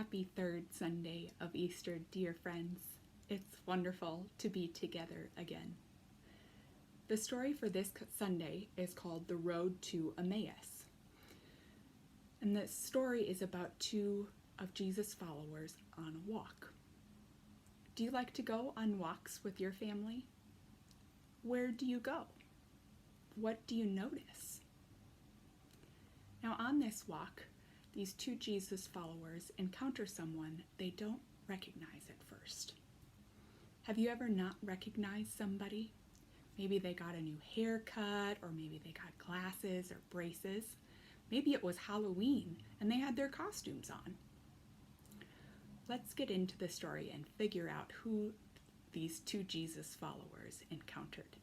Happy third Sunday of Easter, dear friends. It's wonderful to be together again. The story for this Sunday is called The Road to Emmaus. And the story is about two of Jesus' followers on a walk. Do you like to go on walks with your family? Where do you go? What do you notice? Now on this walk, these two Jesus followers encounter someone they don't recognize at first. Have you ever not recognized somebody? Maybe they got a new haircut, or maybe they got glasses or braces. Maybe it was Halloween and they had their costumes on. Let's get into the story and figure out who these two Jesus followers encountered.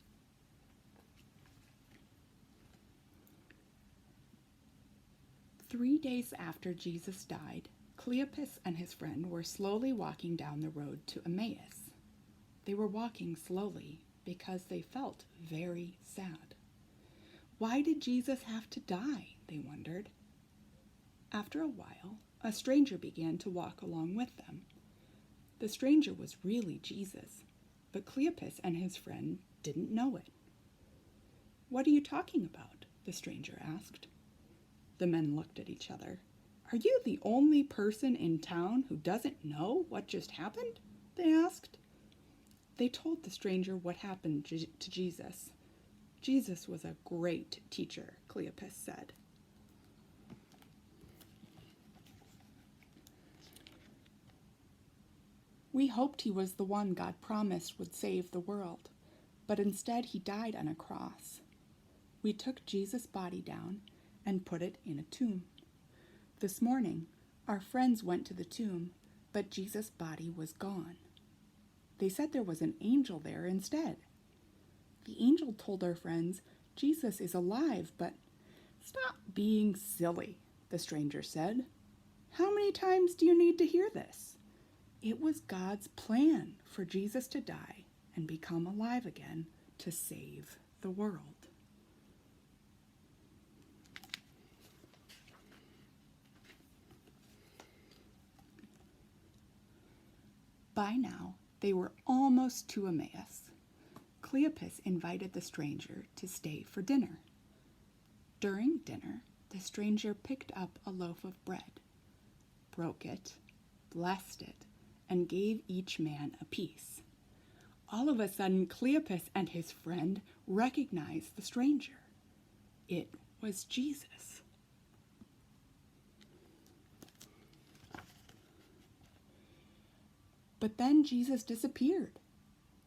"3 days after Jesus died, Cleopas and his friend were slowly walking down the road to Emmaus. They were walking slowly because they felt very sad. Why did Jesus have to die, they wondered. After a while, a stranger began to walk along with them. The stranger was really Jesus, but Cleopas and his friend didn't know it. "What are you talking about?" the stranger asked. The men looked at each other. "Are you the only person in town who doesn't know what just happened?" they asked. They told the stranger what happened to Jesus. "Jesus was a great teacher," Cleopas said. "We hoped he was the one God promised would save the world, but instead he died on a cross. We took Jesus' body down and put it in a tomb. This morning, our friends went to the tomb, but Jesus' body was gone. They said there was an angel there instead. The angel told our friends, 'Jesus is alive, but—'" "Stop being silly," the stranger said. "How many times do you need to hear this? It was God's plan for Jesus to die and become alive again to save the world." By now, they were almost to Emmaus. Cleopas invited the stranger to stay for dinner. During dinner, the stranger picked up a loaf of bread, broke it, blessed it, and gave each man a piece. All of a sudden, Cleopas and his friend recognized the stranger. It was Jesus. But then Jesus disappeared.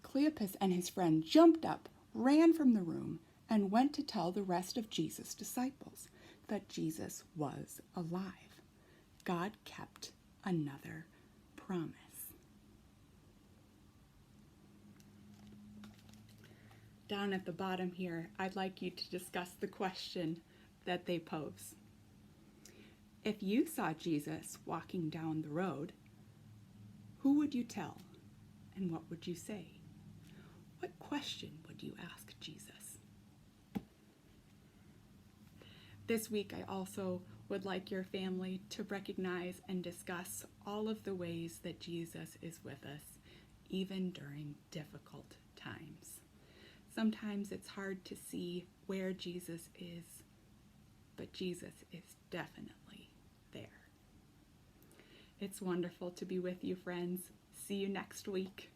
Cleopas and his friend jumped up, ran from the room, and went to tell the rest of Jesus' disciples that Jesus was alive. God kept another promise. Down at the bottom here, I'd like you to discuss the question that they pose. If you saw Jesus walking down the road, who would you tell, and what would you say? What question would you ask Jesus? This week, I also would like your family to recognize and discuss all of the ways that Jesus is with us, even during difficult times. Sometimes it's hard to see where Jesus is, but Jesus is definitely there. It's wonderful to be with you, friends. See you next week.